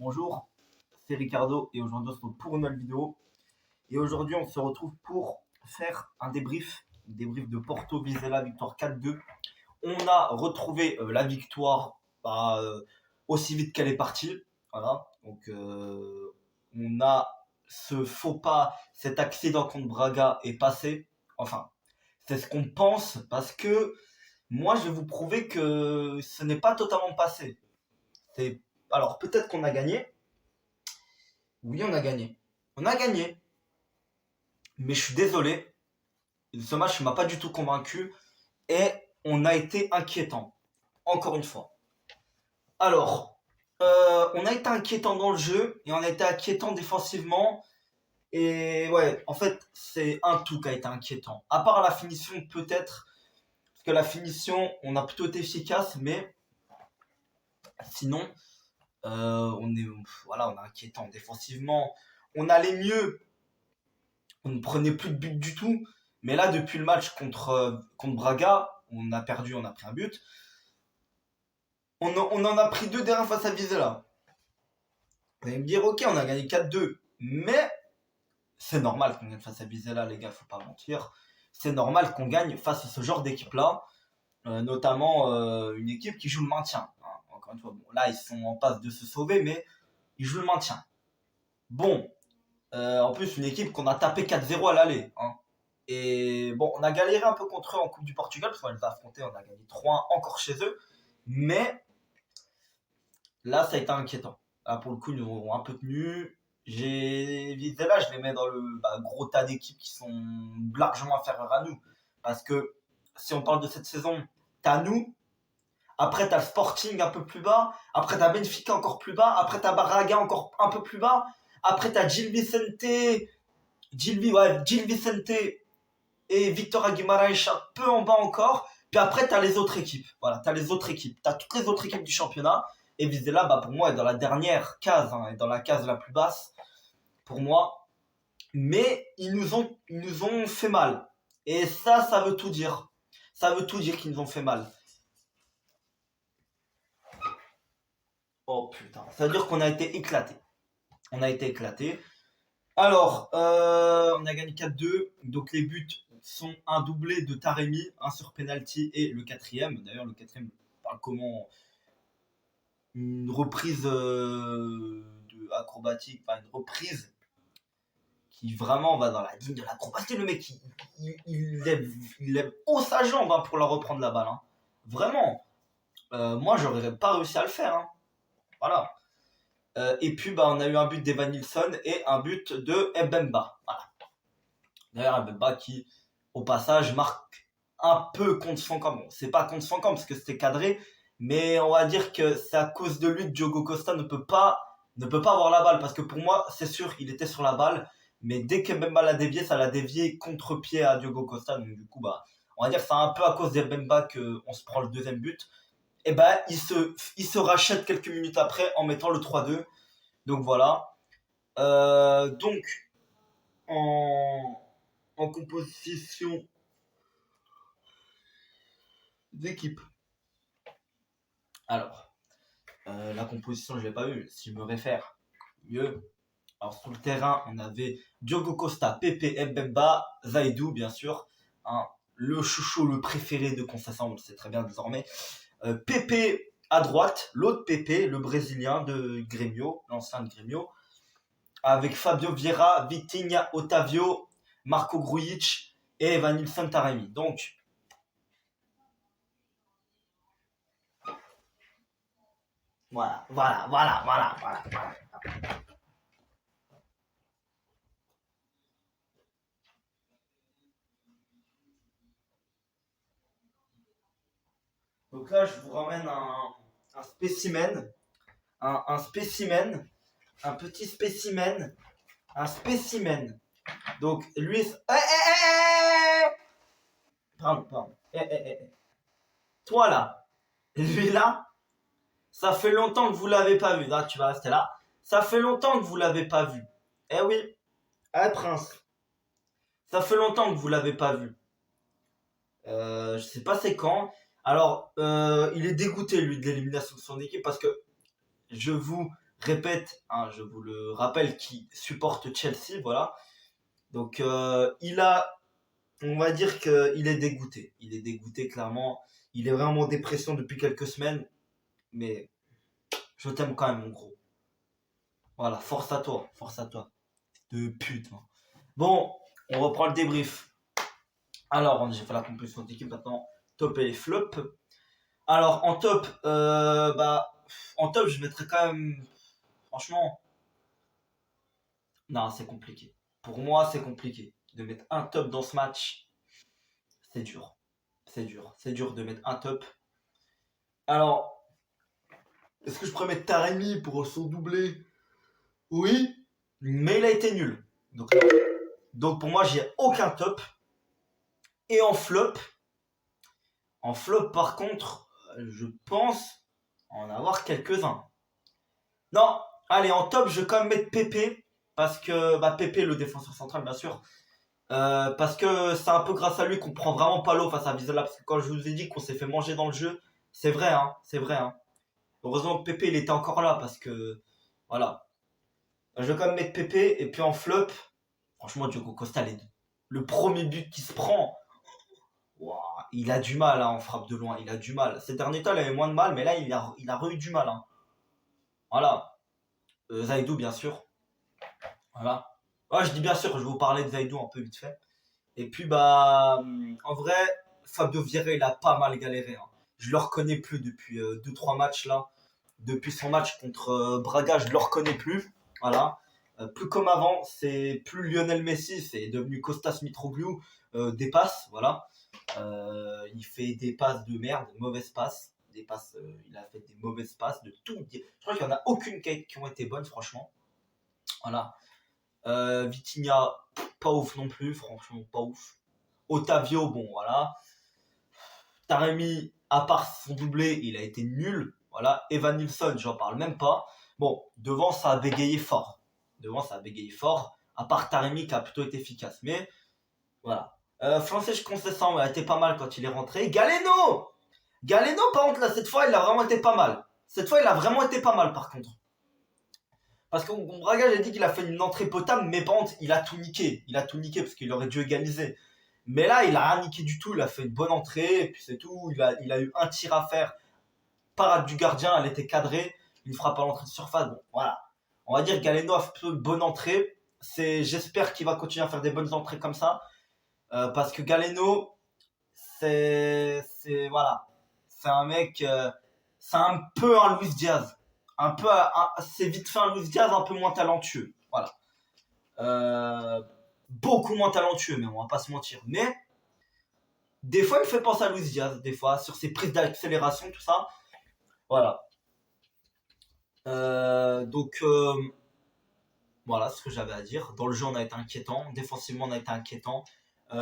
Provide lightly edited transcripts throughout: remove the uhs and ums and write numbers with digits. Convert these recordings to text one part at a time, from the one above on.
Bonjour, c'est Ricardo et aujourd'hui on se retrouve pour une nouvelle vidéo. Et aujourd'hui on se retrouve pour faire un débrief de Porto Vizela, victoire 4-2. On a retrouvé la victoire aussi vite qu'elle est partie. Voilà, donc on a ce faux pas, cet accident contre Braga est passé. Enfin, c'est ce qu'on pense parce que moi je vais vous prouver que ce n'est pas totalement passé. C'est... Alors peut-être qu'on a gagné. Oui, on a gagné. On a gagné. Mais je suis désolé. Ce match ne m'a pas du tout convaincu. Et on a été inquiétant. Encore une fois. Alors, on a été inquiétant dans le jeu. Et on a été inquiétant défensivement. Et ouais, en fait, c'est un tout qui a été inquiétant. À part la finition, peut-être. Parce que la finition, on a plutôt été efficace. Mais sinon, on est inquiétant défensivement. On allait mieux. On ne prenait plus de but du tout. Mais là, depuis le match contre Braga, on a perdu, on a pris un but. On en a pris deux derrière face à Vizela. Vous allez me dire, ok, on a gagné 4-2. Mais c'est normal qu'on gagne face à Vizela, les gars, faut pas mentir. C'est normal qu'on gagne face à ce genre d'équipe-là. Notamment une équipe qui joue le maintien. Hein. Encore une fois, bon, là, ils sont en passe de se sauver, mais ils jouent le maintien. Bon, en plus, une équipe qu'on a tapé 4-0 à l'aller. Hein. Et bon, on a galéré un peu contre eux en Coupe du Portugal, parce qu'on les a affrontés, on a gagné 3-1 encore chez eux. Mais là, ça a été inquiétant. Là, pour le coup, ils nous ont un peu tenus. Là, je les mets dans le gros tas d'équipes qui sont largement inférieures à nous. Parce que si on parle de cette saison, t'as nous, après t'as le Sporting un peu plus bas, après t'as Benfica encore plus bas, après t'as Braga encore un peu plus bas, après t'as Gil Vicente et Victor Guimaraes un peu en bas encore. Puis après, t'as les autres équipes. Voilà, t'as les autres équipes. T'as toutes les autres équipes du championnat. Et Vizela, pour moi, est dans la dernière case, est dans la case la plus basse, pour moi. Mais ils nous ont fait mal. Et ça veut tout dire. Ça veut tout dire qu'ils nous ont fait mal. Oh putain, ça veut dire qu'on a été éclaté. On a été éclaté. Alors, on a gagné 4-2. Donc les buts sont un doublé de Taremi, un sur penalty et le quatrième. D'ailleurs, le quatrième, comment une reprise acrobatique, une reprise qui vraiment va dans la ligne de l'acrobatie. Le mec, il lève haut sa jambe pour la reprendre la balle. Hein. Vraiment. Moi, j'aurais pas réussi à le faire. Hein. Voilà. Et puis, on a eu un but d'Evan Nilsson et un but de Mbemba. Voilà. D'ailleurs, Mbemba qui, au passage, marque un peu contre son camp. Bon, c'est pas contre son camp parce que c'était cadré, mais on va dire que c'est à cause de lui que Diogo Costa ne peut pas avoir la balle. Parce que pour moi, c'est sûr, il était sur la balle. Mais dès que Mbemba l'a dévié, ça l'a dévié contre-pied à Diogo Costa. Donc du coup, on va dire que c'est un peu à cause de Mbemba qu'on se prend le deuxième but. Et il se rachète quelques minutes après en mettant le 3-2. Donc voilà. Donc, en composition d'équipe. Alors, la composition, je ne l'ai pas vue. Si je me réfère mieux. Alors, sur le terrain, on avait Diogo Costa, Pepe, Mbemba, Zaidou, bien sûr. Hein, le chouchou, le préféré de Conceição, on le sait très bien désormais. Pepe à droite, l'autre Pepe, le Brésilien de Grêmio, l'ancien de Grêmio. Avec Fabio Vieira, Vitinha, Otavio, Marco Grujic et Evan Nilsson Taremi. Donc, voilà. Donc là, je vous ramène un spécimen, un spécimen, un petit spécimen, un spécimen. Donc, lui... Pardon. Toi là, lui là, ça fait longtemps que vous l'avez pas vu. Là, tu vas rester là. Ça fait longtemps que vous l'avez pas vu. Eh oui, Prince. Ça fait longtemps que vous l'avez pas vu. Je sais pas c'est quand. Alors, il est dégoûté lui de l'élimination de son équipe parce que je vous répète, hein, je vous le rappelle, qui supporte Chelsea, voilà. Donc on va dire qu'il est dégoûté. Il est dégoûté clairement. Il est vraiment en dépression depuis quelques semaines. Mais je t'aime quand même, mon gros. Voilà, force à toi. De pute. Hein. Bon, on reprend le débrief. Alors, j'ai fait la composition d'équipe maintenant. Top et les flops. Alors, en top, je mettrais quand même. Franchement, non, c'est compliqué. Pour moi, c'est compliqué. De mettre un top dans ce match, c'est dur. C'est dur. C'est dur de mettre un top. Alors, est-ce que je pourrais mettre Taremi pour son doublé? Oui, mais il a été nul. Donc pour moi, j'ai aucun top. Et en flop par contre, je pense en avoir quelques-uns. Non, allez, en top, je vais quand même mettre Pépé. Parce que, Pépé, le défenseur central, bien sûr. Parce que c'est un peu grâce à lui qu'on prend vraiment pas l'eau face à Vizela. Parce que quand je vous ai dit qu'on s'est fait manger dans le jeu, c'est vrai, hein, c'est vrai. Hein. Heureusement que Pépé, il était encore là parce que, voilà. Je vais quand même mettre Pépé. Et puis en flop, franchement, Diogo Costa, le premier but qui se prend, ouah, il a du mal hein, en frappe de loin. Il a du mal. Ces derniers temps, il avait moins de mal, mais là, il a eu du mal. Hein. Voilà. Zaidou, bien sûr. Voilà. Ouais, je dis bien sûr, je vais vous parler de Zaidou un peu vite fait. Et puis, en vrai, Fabio Vieira, il a pas mal galéré. Hein. Je le reconnais plus depuis 2-3 matchs là. Depuis son match contre Braga, je le reconnais plus. Voilà. Plus comme avant, c'est plus Lionel Messi, c'est devenu Kostas Mitroglou, des passes, voilà. Il fait des passes de merde, des mauvaises passes. Des passes, il a fait des mauvaises passes de tout. Je crois qu'il n'y en a aucune qui ont été bonnes, franchement. Voilà. Vitinha, pas ouf non plus, franchement, pas ouf. Otavio, bon, voilà. Taremi, à part son doublé, il a été nul. Voilà. Evan Nilsson, j'en parle même pas. Bon, devant, ça a bégayé fort. À part Taremi qui a plutôt été efficace. Mais, voilà. Francis Conceição a été pas mal quand il est rentré. Galeno, par contre, là, cette fois, il a vraiment été pas mal. Par contre. Parce que Braga, j'ai dit qu'il a fait une entrée potable, mais par contre, il a tout niqué. Parce qu'il aurait dû égaliser. Mais là, il a rien niqué du tout. Il a fait une bonne entrée, et puis c'est tout. Il a eu un tir à faire. Parade du gardien, elle était cadrée. Une frappe à l'entrée de surface. Bon, voilà. On va dire Galeno a fait une bonne entrée. J'espère qu'il va continuer à faire des bonnes entrées comme ça. Parce que Galeno, voilà. C'est un mec, c'est un peu un Luis Diaz. C'est vite fait un Luis Diaz un peu moins talentueux. Voilà. Beaucoup moins talentueux, mais on va pas se mentir. Mais des fois, il me fait penser à Luis Diaz, des fois, sur ses prises d'accélération, tout ça. Voilà. Voilà ce que j'avais à dire. Dans le jeu, on a été inquiétant. Défensivement, on a été inquiétant.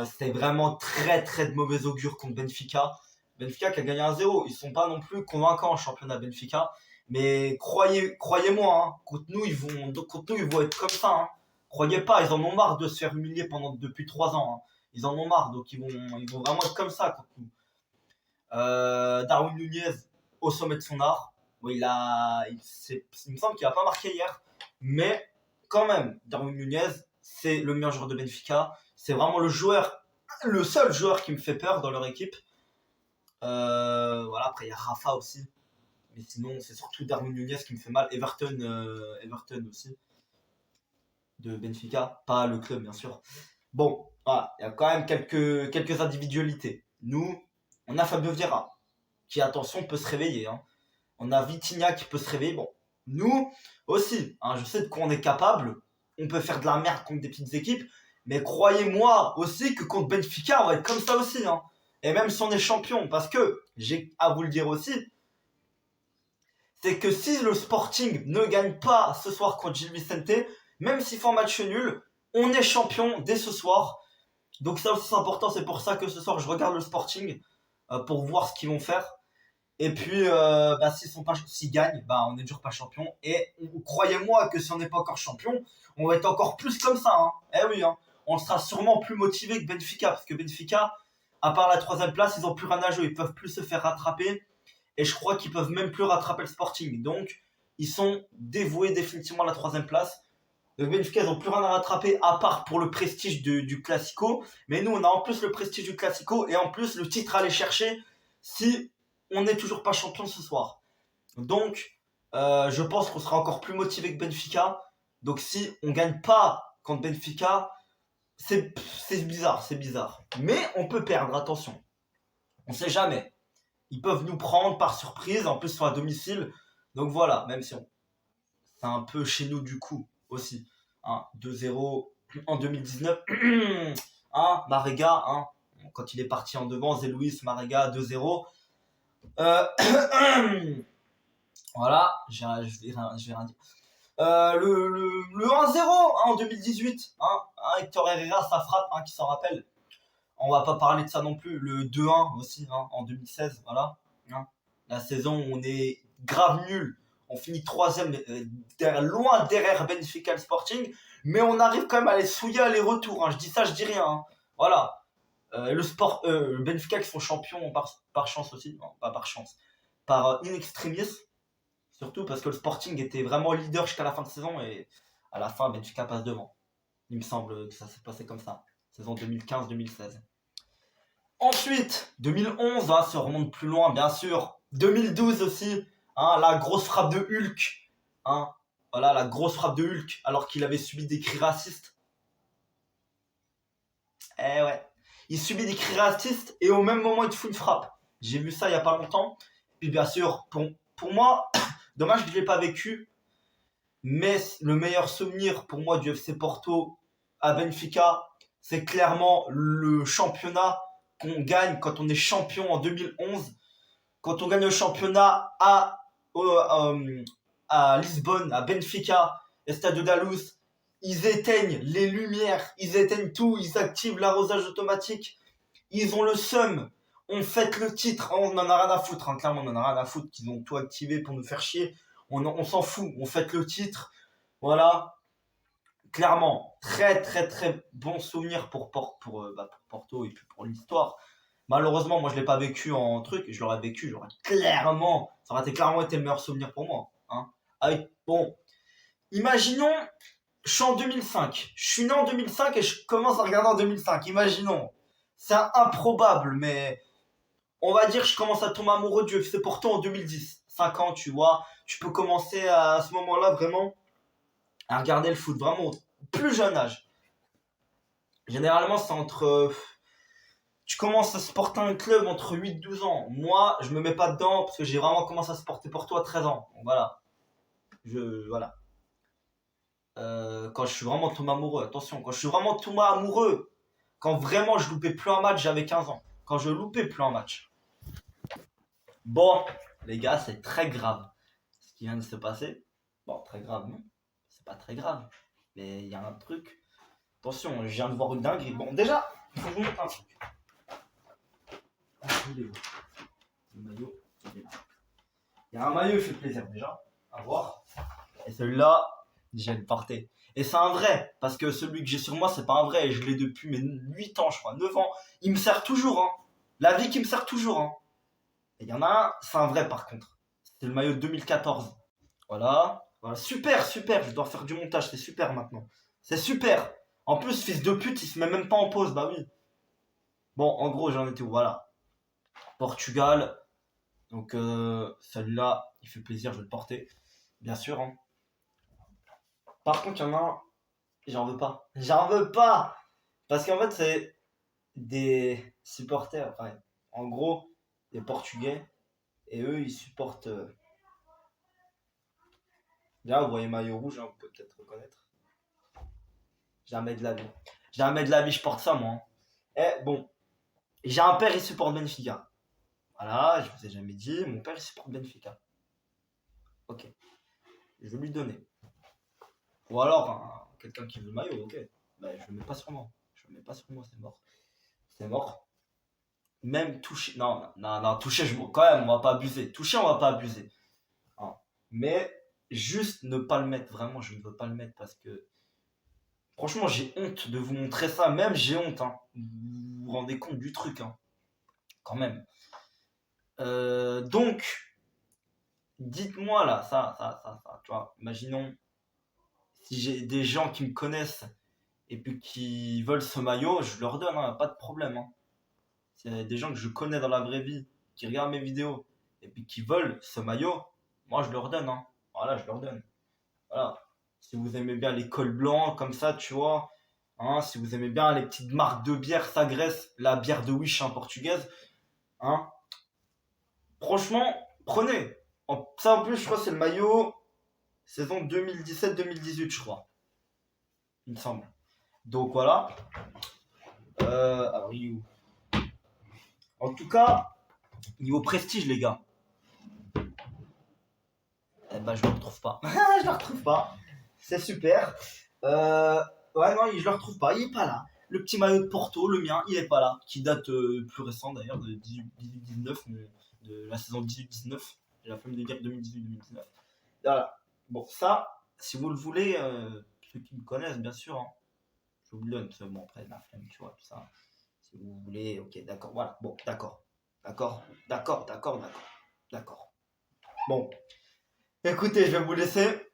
C'était vraiment très très de mauvais augure contre Benfica. Benfica qui a gagné 1-0. Ils sont pas non plus convaincants en championnat Benfica. Mais croyez-moi, hein, contre nous, ils vont être comme ça. Hein. Croyez pas, ils en ont marre de se faire humilier depuis 3 ans. Hein. Ils en ont marre, donc ils vont vraiment être comme ça contre nous. Darwin Nunez au sommet de son art. Bon, il me semble qu'il a pas marqué hier, mais quand même, Darwin Nunez, c'est le meilleur joueur de Benfica. C'est vraiment le seul joueur qui me fait peur dans leur équipe. Voilà, après il y a Rafa aussi. Mais sinon, c'est surtout Darwin Nunez qui me fait mal. Everton aussi. De Benfica. Pas le club, bien sûr. Bon, voilà. Il y a quand même quelques individualités. Nous, on a Fabio Vieira. Qui, attention, peut se réveiller. Hein. On a Vitinha qui peut se réveiller. Bon, nous aussi. Hein, je sais de quoi on est capable. On peut faire de la merde contre des petites équipes. Mais croyez-moi aussi que contre Benfica, on va être comme ça aussi. Hein. Et même si on est champion. Parce que, j'ai à vous le dire aussi, c'est que si le Sporting ne gagne pas ce soir contre Gil Vicente, même s'il fait un match nul, on est champion dès ce soir. Donc ça aussi c'est important, c'est pour ça que ce soir je regarde le Sporting pour voir ce qu'ils vont faire. Et puis s'ils gagnent, on n'est toujours pas champion. Et croyez-moi que si on n'est pas encore champion, on va être encore plus comme ça. Hein. Eh oui, hein. On sera sûrement plus motivé que Benfica, parce que Benfica, à part la 3ème place, ils n'ont plus rien à jouer, ils peuvent plus se faire rattraper. Et je crois qu'ils peuvent même plus rattraper le Sporting. Donc, ils sont dévoués définitivement à la 3e place. Le Benfica, ils n'ont plus rien à rattraper à part pour le prestige du Classico. Mais nous, on a en plus le prestige du Classico et en plus le titre à aller chercher si on n'est toujours pas champion ce soir. Donc, je pense qu'on sera encore plus motivé que Benfica. Donc, si on gagne pas contre Benfica, c'est bizarre, c'est bizarre. Mais on peut perdre, attention. On sait jamais. Ils peuvent nous prendre par surprise, en plus, ils sont à domicile. Donc voilà, même si c'est un peu chez nous du coup aussi. Hein, 2-0 en 2019. Hein, Marega, hein, quand il est parti en devant, Zé Luis, Marega, 2-0. Voilà, je vais rien dire. Le 1-0 hein, en 2018, hein, Hector Herrera, ça frappe, hein, qui s'en rappelle. On va pas parler de ça non plus. Le 2-1 aussi, hein, en 2016, voilà. Hein. La saison où on est grave nul. On finit 3ème, loin derrière Benfica le Sporting. Mais on arrive quand même à les souiller aller-retour. Hein. Je dis ça, je dis rien. Hein. Voilà. Le Benfica qui sont champions par chance aussi. Non, pas par chance. Par in extremis. Surtout parce que le Sporting était vraiment leader jusqu'à la fin de saison. Et à la fin, Benfica passe devant. Il me semble que ça s'est passé comme ça. Saison 2015-2016. Ensuite, 2011, ça remonte plus loin, bien sûr. 2012 aussi, hein, la grosse frappe de Hulk. Hein, voilà, la grosse frappe de Hulk, alors qu'il avait subi des cris racistes. Eh ouais. Il subit des cris racistes et au même moment, il te fout une frappe. J'ai vu ça il n'y a pas longtemps. Puis bien sûr, pour moi, dommage que je ne l'ai pas vécu. Mais le meilleur souvenir pour moi du FC Porto à Benfica, c'est clairement le championnat qu'on gagne quand on est champion en 2011. Quand on gagne le championnat à Lisbonne, à Benfica, Estádio da Luz, ils éteignent les lumières, ils éteignent tout, ils activent l'arrosage automatique. Ils ont le seum. On fête le titre. On en a rien à foutre. Hein. Clairement, on en a rien à foutre qu'ils ont tout activé pour nous faire chier. On s'en fout. On fête le titre. Voilà. Clairement, très très très bon souvenir pour Porto et puis pour l'histoire. Malheureusement, moi je l'ai pas vécu en truc. Je l'aurais vécu, ça aurait clairement été le meilleur souvenir pour moi. Hein. Bon, imaginons, je suis en 2005. Je suis né en 2005 et je commence à regarder en 2005. Imaginons. C'est improbable, mais on va dire que je commence à tomber amoureux du FC Porto en 2010. 5 ans, tu vois. Tu peux commencer à ce moment-là vraiment à regarder le foot, vraiment au plus jeune âge. Généralement, c'est entre... Tu commences à supporter un club entre 8-12 ans. Moi, je me mets pas dedans parce que j'ai vraiment commencé à supporter Porto à 13 ans. Donc, voilà. Voilà. Quand je suis vraiment tombé amoureux, attention, quand je suis vraiment tombé amoureux, quand vraiment je loupais plus un match, j'avais 15 ans. Quand je loupais plus un match. Bon, les gars, c'est très grave ce qui vient de se passer. Bon, très grave, non. C'est pas très grave. Mais il y a un truc. Attention, je viens de voir une dinguerie. Bon, déjà, il faut que je vous montre un truc. Le maillot, il est là. Il y a un maillot, il fait plaisir déjà à voir. Et celui-là, j'ai le porter. Et c'est un vrai, parce que celui que j'ai sur moi, c'est pas un vrai. Et je l'ai depuis 8 ans, je crois, 9 ans. Il me sert toujours, hein. La vie qui me sert toujours, hein. Et il y en a un, c'est un vrai par contre. C'est le maillot de 2014. Voilà. Voilà. Super, super. Je dois faire du montage, c'est super maintenant. C'est super. En plus, fils de pute, il se met même pas en pause, bah oui. Bon, en gros, j'en étais où, voilà. Portugal. Donc, celui-là, il fait plaisir, je vais le porter. Bien sûr, hein. Par contre, il y en a un, j'en veux pas. J'en veux pas. Parce qu'en fait, c'est des supporters. Enfin, en gros, des Portugais. Et eux, ils supportent. Là, vous voyez maillot rouge, hein, vous pouvez peut-être reconnaître. Jamais de la vie. Jamais de la vie, je porte ça, moi. Hein. Eh, bon. J'ai un père, il supporte Benfica. Voilà, je vous ai jamais dit. Mon père, il supporte Benfica. Ok. Je vais lui donner. Ou alors, quelqu'un qui veut le maillot, ok. Bah, je le mets pas sur moi. Je le mets pas sur moi, c'est mort. C'est mort. Même toucher. Non, toucher, quand même, on va pas abuser. Toucher, on va pas abuser. Hein. Mais juste ne pas le mettre. Vraiment, je ne veux pas le mettre parce que. Franchement, j'ai honte de vous montrer ça. Même, j'ai honte. Hein. Vous vous rendez compte du truc. Hein. Quand même. Donc, dites-moi là, ça, tu vois, imaginons si j'ai des gens qui me connaissent et puis qui veulent ce maillot, je leur donne, hein, pas de problème. Hein. S'il y a des gens que je connais dans la vraie vie, qui regardent mes vidéos et puis qui veulent ce maillot, moi je leur donne. Hein. Voilà, je leur donne. Voilà. Si vous aimez bien les cols blancs comme ça, tu vois, hein, si vous aimez bien les petites marques de bière, Sagres, la bière de Wish en portugaise, hein, franchement, prenez. Ça en plus, je crois que c'est le maillot saison 2017-2018, je crois, il me semble. Donc voilà. Alors, il est où? En tout cas, niveau prestige, les gars, eh ben, je le retrouve pas. Je le retrouve pas. C'est super. Ouais, non, je le retrouve pas. Il est pas là. Le petit maillot de Porto, le mien, il est pas là. Qui date plus récent d'ailleurs, de 18-19, de la saison 18-19. J'ai la flemme de dire 2018-2019. Voilà. Bon, ça, si vous le voulez, ceux qui me connaissent, bien sûr, hein, je vous le donne. Bon, après, la flemme, tu vois, tout ça. Si vous voulez, ok, d'accord, voilà. Bon, d'accord. D'accord. Bon, écoutez, je vais vous laisser.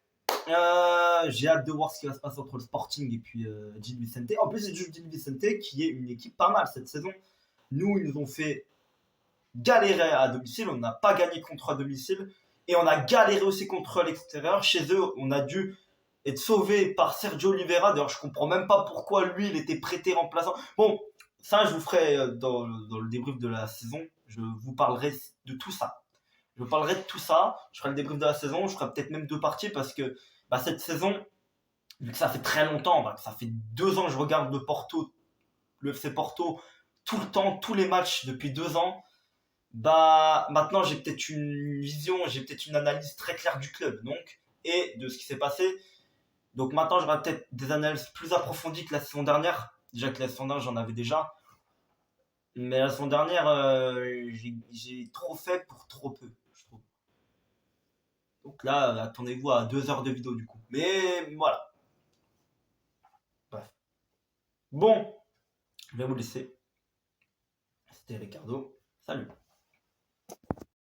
J'ai hâte de voir ce qui va se passer entre le Sporting et puis Gil Vicente. En plus, c'est Gil Vicente qui est une équipe pas mal cette saison. Nous, ils nous ont fait galérer à domicile. On n'a pas gagné contre à domicile. Et on a galéré aussi contre l'extérieur. Chez eux, on a dû être sauvé par Sergio Oliveira. D'ailleurs, je comprends même pas pourquoi lui, il était prêté remplaçant. Bon, ça, je vous ferai dans le débrief de la saison. Je vous parlerai de tout ça. Je vous parlerai de tout ça. Je ferai le débrief de la saison. Je ferai peut-être même 2 parties parce que cette saison, vu que ça fait très longtemps, ça fait 2 ans que je regarde le FC Porto, tout le temps, tous les matchs depuis 2 ans. Maintenant j'ai peut-être une vision, j'ai peut-être une analyse très claire du club, donc, et de ce qui s'est passé. Donc maintenant j'aurai peut-être des analyses plus approfondies que la saison dernière. Déjà que la saison dernière j'en avais déjà. Mais la saison dernière, j'ai trop fait pour trop peu, je trouve. Donc là, attendez-vous à 2 heures de vidéo du coup. Mais voilà. Bref. Bon, je vais vous laisser. C'était Ricardo. Salut.